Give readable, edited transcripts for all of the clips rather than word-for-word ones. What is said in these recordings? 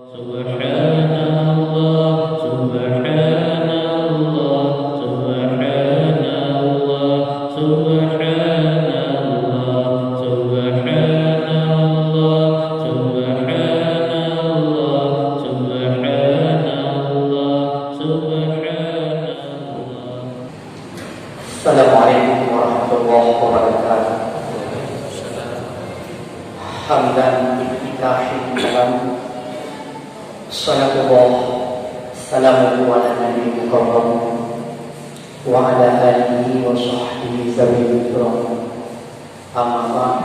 Subhanallah, subhanallah, subhanallah, subhanallah, subhanallah, subhanallah, subhanallah, subhanallah. Assalamualaikum warahmatullahi wabarakatuh. Hamdan billahi kalam. Salatullah salamu ala nabi mukarram wa ala alihi wa sahbihi zawil ikram. Amma ba'd.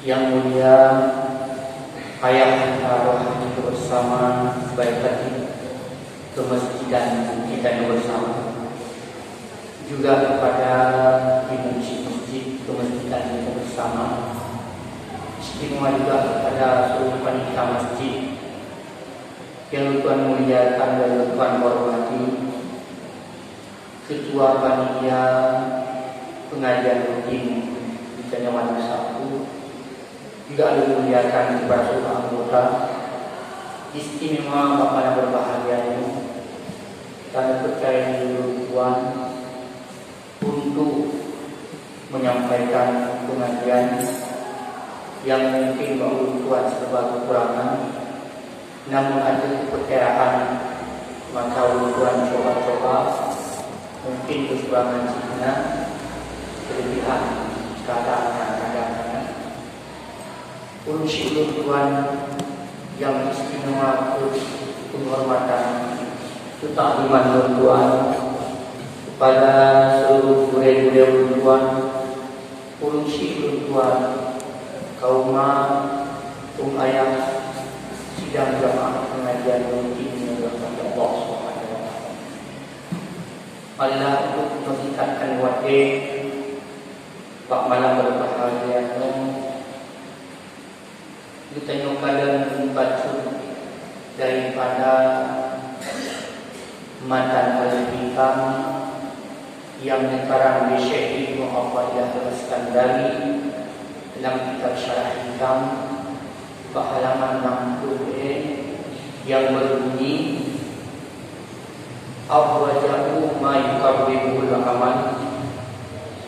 Yang mulia ayah roh kita bersama baik hati ke masjidan kita bersama, juga kepada ibu masjid kemasjidan kita bersama, istimewa juga kepada seluruh panitia masjid yang Tuhan muliakan dan Tuhan hormati, ketua panitia pengajian rutin di Kanyawan Sabtu, juga dimuliakan kepada seluruh anggota, istimewa Bapak yang berbahagia ini, kami percaya diri Tuhan untuk menyampaikan pengajian yang mungkin bagi Tuhan serba kekurangan, namun ada kepercayaan maka Tuhan coba-coba mungkin kekurangan Cina kelebihan kadang-kadang urusi Tuhan yang istimewa penghormatan ketakliman Tuhan kepada seluruh guru-guru Tuhan, urusi Tuhan, kaum ayah sidang jamaah pengajian rutin yang berkata Allah Subhanahu wa taala. Allah untuk meningkatkan wajib Pak malam berbahagia kita nyukadan baca daripada matan al-hikam yang dikarang di Syekh Ibnu Athaillah Al-Iskandari dalam kitab Syarah Hikam halaman 60 yang berbunyi Awwajahu ma yuqarribul amal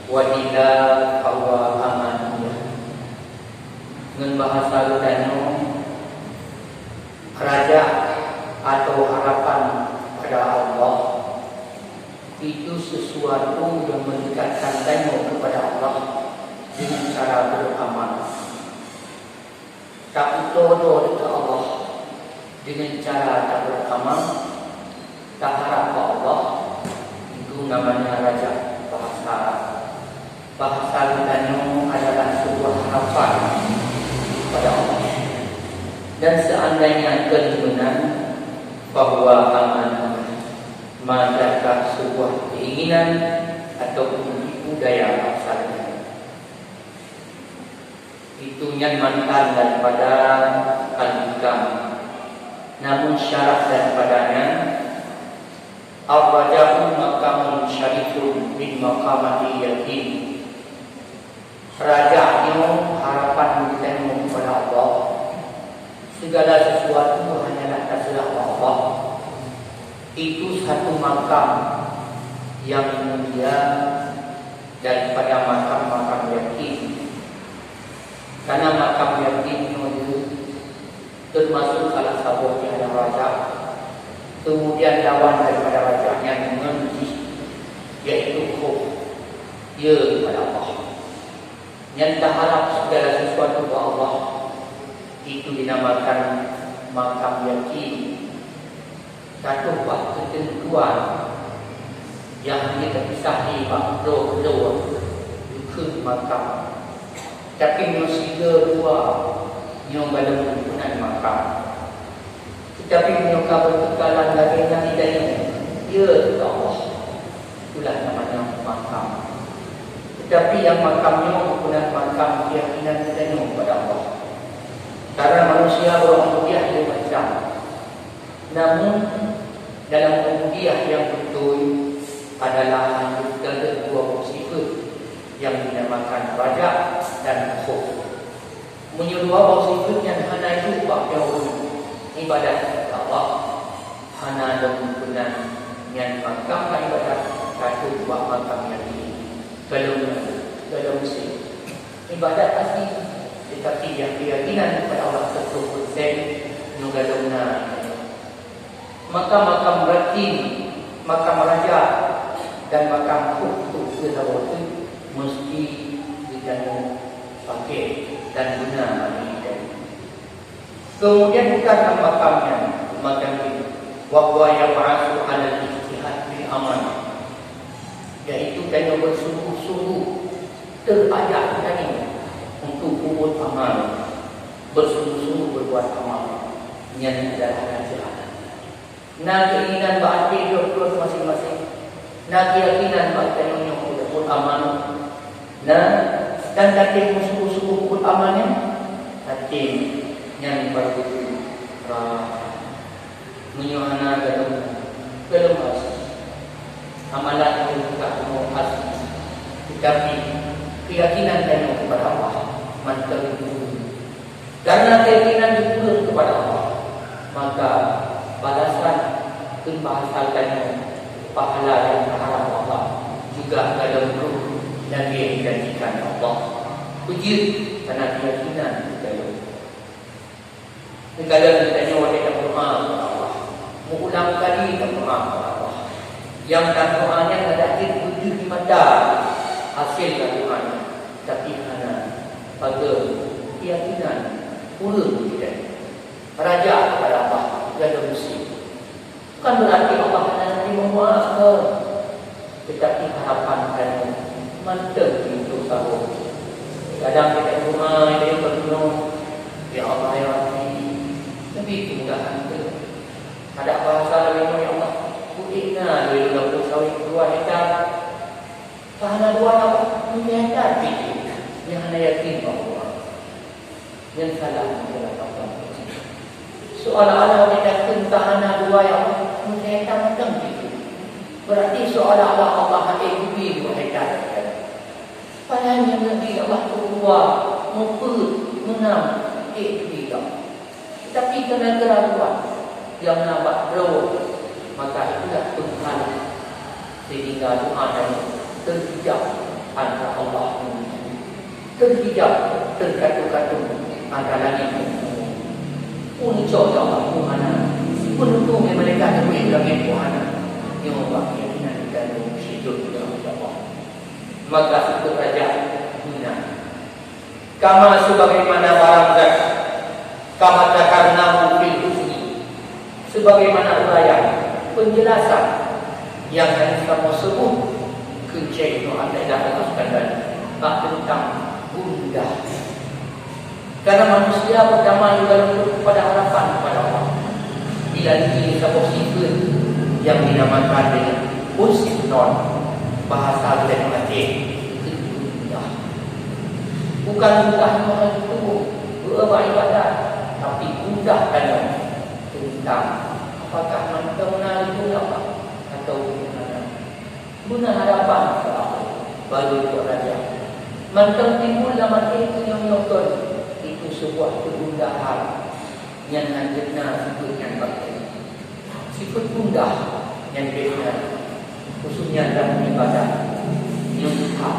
wa ila awwa amaniyah. Dengan bahasa Yunani, raja atau harapan pada Allah itu sesuatu yang mendekatkan kamu kepada Allah dengan cara beramal. Tak todo dekat Allah dengan cara tak beramal, tak harap ke Allah, itu namanya raja. Bahasa Yunani adalah sebuah harapan kepada Allah. Dan seandainya keinginan bahwa amanah manakah sebuah keinginan ataupun budaya asalnya itu nyamankan daripada al-hikam, namun syarat daripadanya ar-rajahu maqamun syarifun min maqamati yakin. Rajanya harapan kita kepada Allah, segala sesuatu hanyalah terserah Allah. Itu satu makam yang mulia daripada makam-makam yakin. Karena makam yakin itu termasuk salah satunya ada raja, kemudian lawan daripada rajanya mengenji, yaitu khuf, ya kepada Allah. Yang tak harap segala sesuatu kepada Allah, itu dinamakan makam yakin. Satu ketentuan yang kita pisahi makhluk kedua itu makam. Tapi manusia dua yang dalam hubungan makam. Tetapi menyokap berkekalan lagi yang tidak ini, dia kepada Allah. Itulah namanya makam. Tetapi yang makamnya hubungan makam keyakinan kita kepada Allah. Karena manusia berubudiyah dia macam. Namun dalam ubudiyah yang betul adalah lanjutkan kedua sifat yang dinamakan raja dan khuf. Menyuruh bahawa sifat yang hana itu bak jauh ibadat kepada Allah hana dan yang makam ibadat kata buat makam yang ini kalau mesti ibadat asli tetapi yang keyakinan kepada Allah 100% nugaluna makam berarti makam raja dan makam untuk itu mesti dijaga pakai dan guna kemudian bukan makamnya makam ini wa ya'asu 'ala al-ijtihad bil amal yaitu dengan bersungguh-sungguh terajak tadi untuk buat amal bersungguh-sungguh berbuat amal yang adalah nasihat nah keinginan berarti hidup masing-masing nah keyakinan berarti yang buat amal nah dan tatib sungguh-sungguh buat amalnya tatib yang baru itu menyuhana dalam amalan itu tak mau asli tetapi keyakinan dan kepada Allah mantap itu karena keyakinan itu kepada Allah maka balasan pembahasan pahala yang berharap Allah juga dalam ruh yang dia dijanjikan Allah puji karena keyakinan kita kadang kita nyawa kita berdoa kepada Allah mengulang kali kita berdoa kepada Allah yang dan doanya ada wujud di mata hasil doanya tapi hanya pada keyakinan pula tidak raja kepada Allah dan muslim bukan berarti Allah hanya memuaskan tetapi harapan dan mantap untuk tahu kadang kita doa dia berdoa ya Allah ya Rabbi tapi kemudahan itu ada bahasa lain ya Allah kuina dari dalam sawit 2 hektar tanah 2 apa hektar yang hanya yakin bahwa yang salah adalah Allah seolah-olah kita tanah 2 yang hektar macam itu berarti seolah-olah Allah hanya bumi 2 hektar padahal yang lebih Allah keluar menam tidak tapi kerana keraguan yang nampak rawa maka itulah Tuhan sehingga doa dan terhijab antara Allah terhijab terkatu-katu antara langit untuk Allah Tuhan untuk mereka terbuat langit Tuhan yang membuat keyakinan dan hidup dalam Allah maka itu saja guna kama sebagaimana barang zat kama takarnahu fil husni sebagaimana uraian penjelasan yang tadi kamu sebut kunci itu adalah sekadar tentang gundah karena manusia pertama juga kepada harapan kepada Allah bila ini sebuah sifat yang dinamakan dengan husnon bahasa dan mati gundah bukan gundah orang itu beribadat tapi mudah dalam tentang apakah mantan itu apa atau guna harapan baru itu raja mantan timbul dalam itu yang menyokong itu sebuah kegundahan yang hanya sifat yang baik sifat gundah yang biasa khususnya dalam ibadah yang hak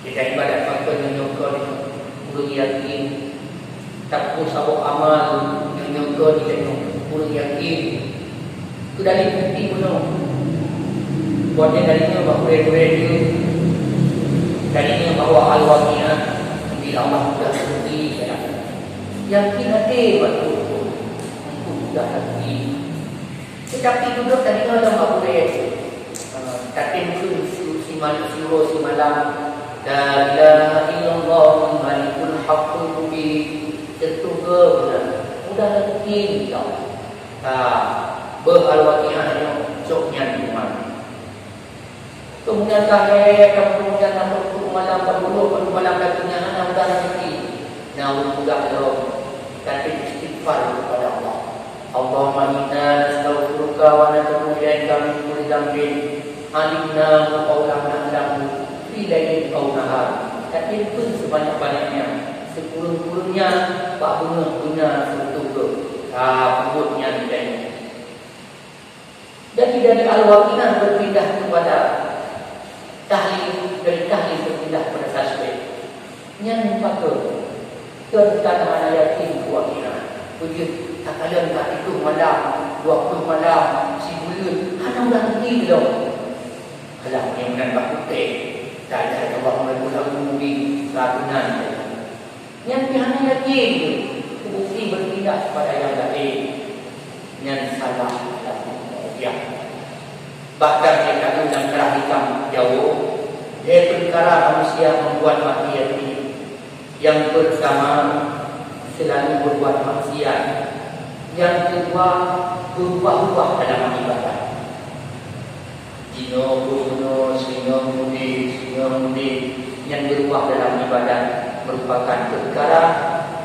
kita ibadat mantan yang menyokong itu yakin tak usah amal yang nyongko di dalam pun yakin itu dari bukti penuh buatnya darinya bahawa radio darinya bahawa al-waqi'ah bila Allah sudah bukti yakin hati waktu itu sudah hati tetapi duduk darinya dalam bahawa katin pun si malam la ilaha illallah malikul haqqul mubin tertuga mudah yakin ya beral-waqi'ah yang coknya di mana kemudian kemudian malam berbulu malam kakinya anak mudah yakin mudah dalam kata istighfar kepada Allah Allahumma inna nastaghfiruka wa natubu ilaika min kulli dhanbin alimna wa qawlana lahu fi lailin aw nahar tapi pun sebanyak-banyaknya sepuluh-puluhnya Pak guna satu ke Pembutnya tidak. Jadi dari al-waqinan berpindah kepada tahlil, dari tahlil berpindah kepada tasbih. Yang patut tertanah yakin waqinan. Begitu tak ada itu malam 20 malam si bulan hanya udah nanti belum. Kalau yang nampak putih, tak ada orang melakukan umumi ragunan. Yang pihaknya yakin, bukti berpindah kepada yang lain, yang salah dan ya. Bahkan jika undang kerah hitam jauh, dia perkara manusia membuat maksiat ini. Yang pertama selalu berbuat maksiat, yang kedua berubah-ubah dalam ibadah. Jino, bunuh, singa mudi yang berubah dalam ibadah merupakan perkara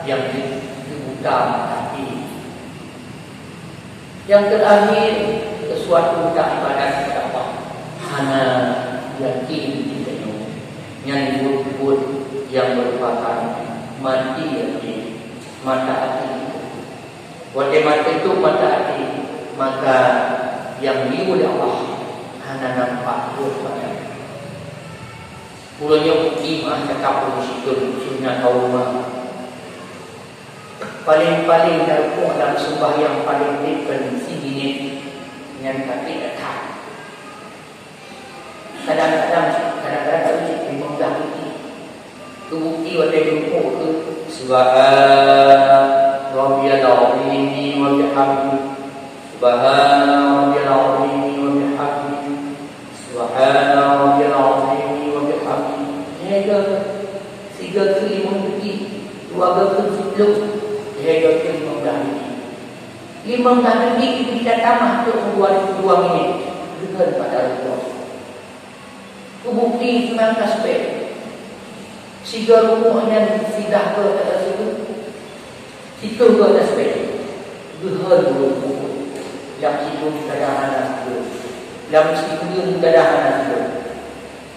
yang diutamakan. Yang terakhir, sesuatu dalam ibadah apa? Hana yakin kita yang disebut yang merupakan mati yakin, mata hati. Wajah mata itu mata hati, maka yang diulih Allah hana nampak pada. Pulanya bukti mah cakap bersyukur sunnah kaumah. Paling-paling darpuh dalam sembahyang paling depan singgini dengan kaki dekat. Kadang-kadang tak memang dah bukti. Itu bukti wajah jumpa itu Subhana Rabbiyal Azim wa bihamdihi. Subhana Rabbiyal Azim wa bihamdihi. Subhana Rabbiyal Azim wa bihamdihi. Jaga 3 kali bukti, 2 kali sebelum jaga kali 15 minit kita tambah untuk 2 minit dengar pada Allah. Bukti senang tasbih. Siga rumuhnya sidah ke atas itu. Situ ke atas tasbih. Duhar dulu. Dalam situ kadang-kadang dulu. Dalam situ kadang-kadang dulu.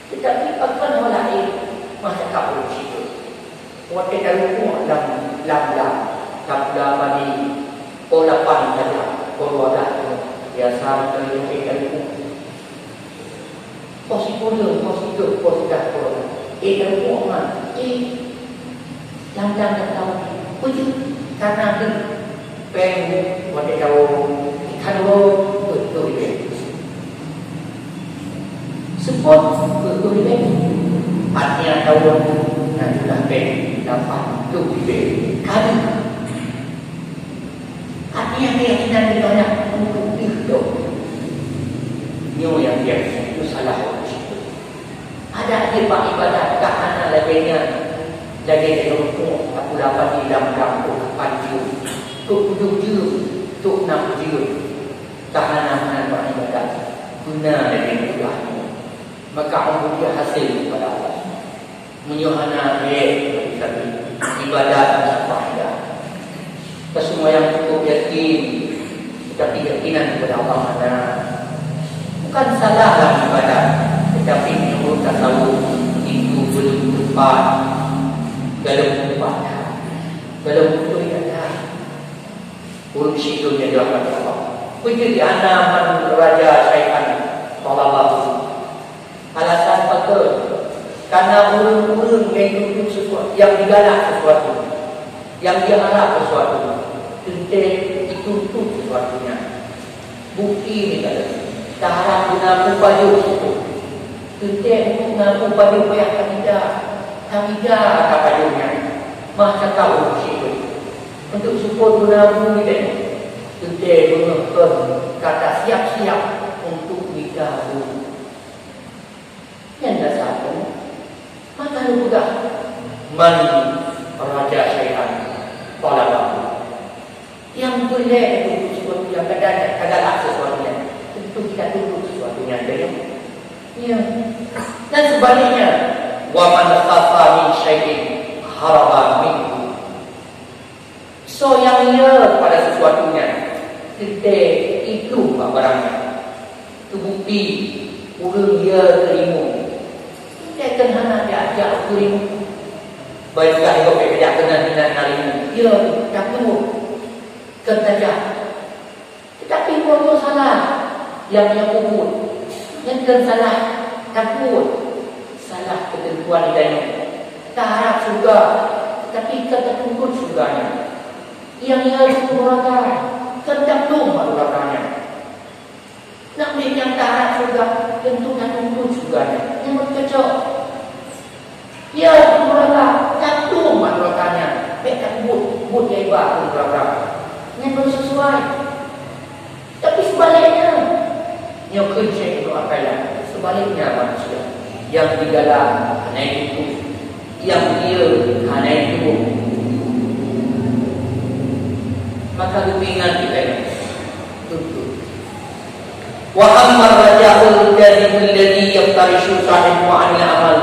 Tetapi akan mulai masa kapal situ. Waktu rumuh lam bagi olapan saja. Korwadah biasa kita rumuh. Positif, dan mu'man Lang-lang tahu Wujud Karena itu Peng Wajah tahu Ikanwo Betul ini Sebut Betul ini Artinya tahu Nanti lah peng Dapat Itu ini Kali Artinya keyakinan di banyak Untuk itu Nyo yang biasa Itu salah ada ibadah kahana lainnya lagi rukuk aku dapat di dalam kampung panju tu 7 juz tu 6 juz kahana ibadah guna dari Allah maka dia hasil kepada Allah menyuhana ibadah dan faedah kesemua yang cukup yakin tapi yakinan kepada Allah bukan salah dalam ibadah tetapi menurut tasawuf itu belum tepat dalam ibadah. Dalam ibadah urus itu yang dilakukan Allah. Begitu anak raja syaitan talabah. Alasan betul karena urun-urun yang duduk sesuatu, yang digalak sesuatu, yang diharap sesuatu, tentu dituntut sesuatunya. Bukti ini kalau tak harap guna baju itu. Tentu mengaku pada pihak Hamidah kata padunya maka tahu situ untuk support gunamu kita tentu mengaku kata siap-siap untuk dikabul yang dah satu maka juga man raja syaitan talabah yang boleh itu sesuatu yang kadang-kadang sesuatunya tentu kita tunggu sesuatunya dari ya. Dan sebaliknya wa man khafa min syai'in haraba minhu. So yang ia pada sesuatunya kita itu barangnya itu bukti urang dia terima kita kena diajak terima baiklah itu kerja kena dengan kalimu dia tak tahu Tertajam. Tetapi kalau salah, yang dia pukul, yang salah takut, salah ketentuan hidayah. Tak harap surga, tetapi kata tunggu surganya. Yang ia neraka, tergantung nerakanya. Nak yang tak harap surga, tentu tak tunggu surganya. Yang berkecok, ia neraka, gantung nerakanya. Mereka but dia ibarat neraka. Yang bersesuai. Tapi sebaliknya, yang kerja itu apalah? Sebaliknya manusia yang di dalam hanya itu, yang dia hanya itu, maka kepingan kita ini tutup. Wa amma raja'ul kadhib alladhi yaftarishu sahibu 'anil amal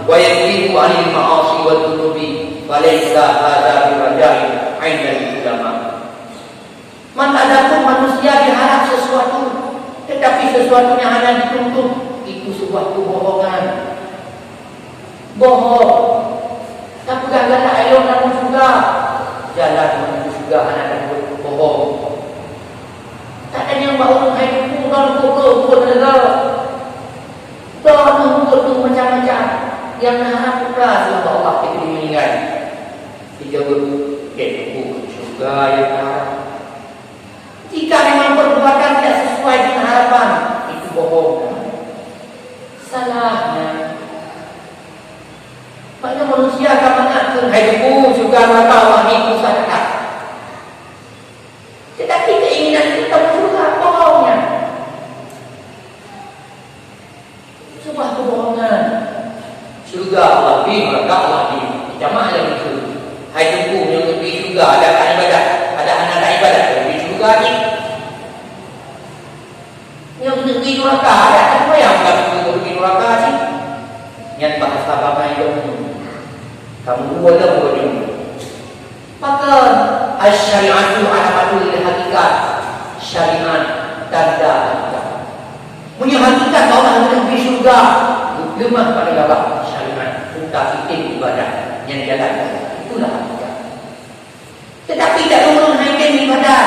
wa yakdibu 'anil ma'asi wa dhunubi falaysa hadha biraja'in 'inda al-ulama. Maka adapun manusia diharap sesuatu, tetapi sesuatunya hanya dituntut, itu sebuah kebohongan. Bohong. Tak gagal ayo namun juga jalan menuju surga anak bohong. Tak ada yang bawa hai pulang pukul negara. Dan untuk macam-macam yang harap pula sebab Allah kita meninggal. Dijawab buku surga yang harap. Jika memang perbuatan tidak sesuai dengan harapan, itu bohong. Salahnya, maknanya manusia akan mengatakan hidupku juga neraka Allah itu sadar. Tetapi keinginan kita bersurga bohongnya. Sebuah kebohongan. Surga Allah di neraka Allah di jamaah yang itu. Hidupku yang lebih surga ada ibadat, ada anak ibadat lebih surga ni. Yang lebih neraka ada apa yang lebih neraka sih? Yang bahasa bapa itu kamu boleh boleh. Maka syariatu alamatul hakikat, syariat tanda hakikat. Punya hakikat Allah lebih surga, lemah pada Allah syariat untuk itim ibadah yang jalan. Itulah hakikat. Tetapi tak perlu itim ibadah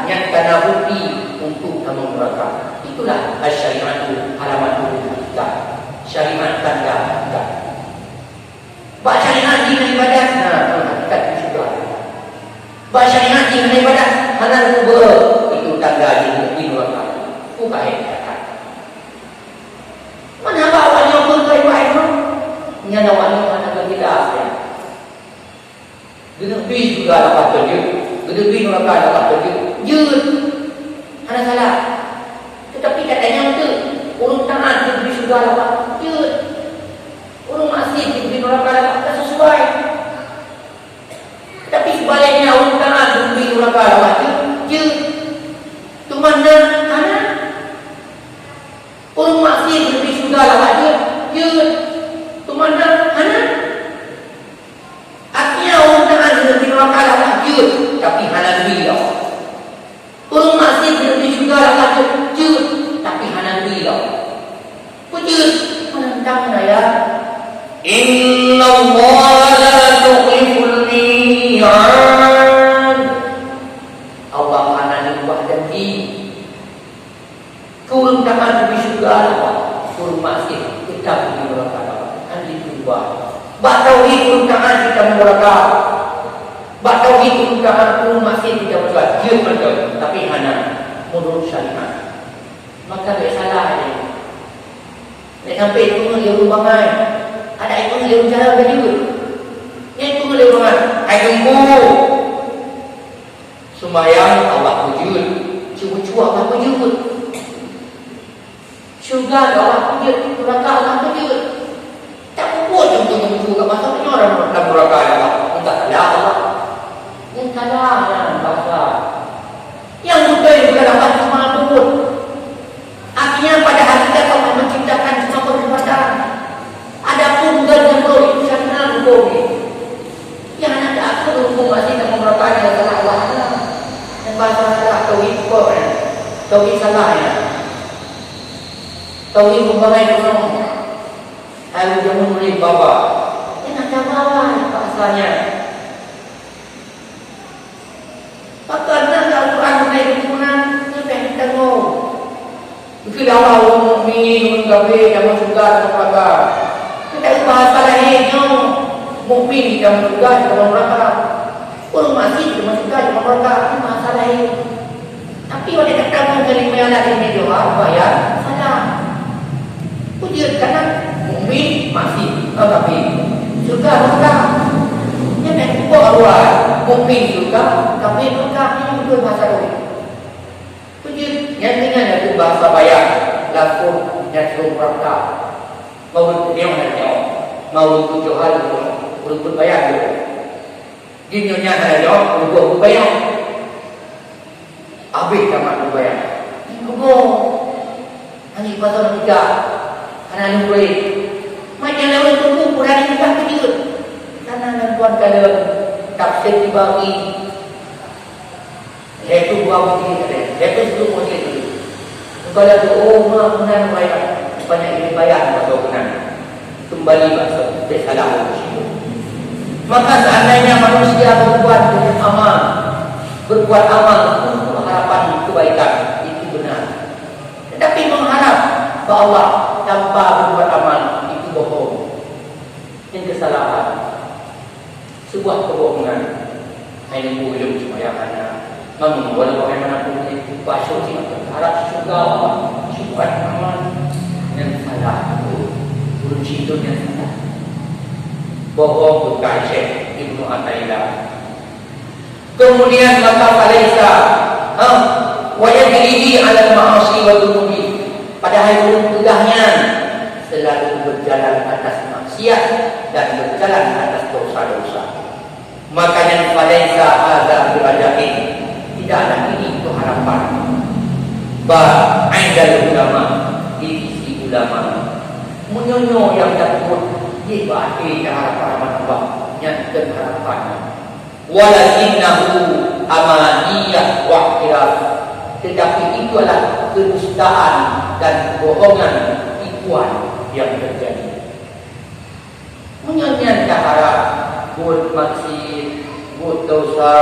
yang kena bukti untuk kamu neraka. Itulah syariatu alamatul hakikat, syariat tanda hakikat. Baca syariat dengan ibadat, hakikat juga. Baca syariat dengan ibadat, halal kubur, itu tanda di neraka. Bukan hakikat. Mana awalnya pun ibadat itu? Nyana awalnya mana kita ya. Gedebih juga dapat terjun, gedebih neraka dapat terjun. Jut, ada salah. Tetapi katanya betul, urut tangan gedebih juga dapat jut. Urung masih diberi neraka dapat sesuai. Tapi sebaliknya urung tangan diberi neraka dapat je. Tu mana? Mana? Urung masih diberi surga dapat je. Tu mana? Mana? Artinya urung tangan diberi neraka dapat je, tapi hana diberi dah. Urung masih diberi surga dapat je, tapi hana diberi dah. Pujud menentang ya. Inna Allah la tukhliful mi'ad. Allah akan membuat janji. Kurung tangan lebih surga Allah, kurung masih kita di neraka Allah. Andi berubah. Batauhi kurung tangan kita neraka. Batauhi kurung tangan kurung masih kita berbuat. Dia betul, tapi hanya menurut syariat. Maka tak salah ini. Nek sampai itu dia rubangan. Ada itu yang cara berdua. Yang itu boleh banget. Ayatku sembahyang Allah pujud, cuba Allah pujud. Syurga Allah pujud, neraka Allah pujud. Tak buat untuk juga maksudnya orang dalam neraka Allah. Enggak ada Allah. Yang kalah yang bahasa. Yang betul juga dapat cuma pun. Artinya pada hakikat Allah menciptakan semua perbuatan. Adapun dan bro itu sangat rugi. Yang ada aku hukum masih dengan berapa yang salah Allah. Yang bahasa salah tauhid kok ya. Tauhid salah ya. Tauhid membangai orang. Ayo jangan boleh bawa. Yang ada bawa bahasanya. Maka kalau Itulah orang mukmin, orang kafir yang masuk surga dan neraka. Kita bahasa lahirnya mukmin di dalam surga dan neraka. Orang masih di dalam surga dan neraka. Ini bahasa lahir. Tapi oleh kata menerima yang lahir ini doa, apa ya? Salah. Dia karena mukmin masih kafir. Surga neraka. Dia nak buat luar. Mukmin surga, kafir neraka. Ini betul bahasa lahir. Yang dengan itu bahasa bayan, lafur dan suruh prakta. Mau dia menanya, mau tujuh hal untuk bayan itu. Dia nanya ada untuk bayan. Habis sama bayan. Ibu, hanya pasal tiga, karena lupa. Macam lawan tunggu kurang juga begitu. Karena tuan kalau tafsir dibagi. Itu buah mungkin ada. Itu sebelum mungkin itu. Kalau tu, oh, kemudian bayar. Banyak ini bayar atau kemudian kembali masuk bersalah itu. Maka seandainya manusia berbuat amal untuk harapan kebaikan, itu benar. Tetapi mengharap ke Allah tanpa berbuat amal, itu bohong. Ini kesalahan. Sebuah kebohongan. Ini belum sembahyang. Namun walau bagaimanapun itu basuh sih harap surga Allah, sifat aman yang salah itu kunci itu yang salah. Bohong bukan Syekh Ibnu Athaillah. Kemudian maka falaisa wa yajrihi 'ala al-ma'asi wa dhunubi. Padahal tudahnya selalu berjalan atas maksiat dan berjalan atas dosa-dosa. Makanya falaisa hadza bi tidaklah ini itu harapan. Ba'indal ulama, di sisi ulama, menyonyo yang takut di bagi harapan Allah yang terharapan. Walakinnahu amaniyah wa khilaf. Tetapi itu adalah kedustaan dan kebohongan ikuan yang terjadi. Menyonyo harap buat maksiat, buat dosa,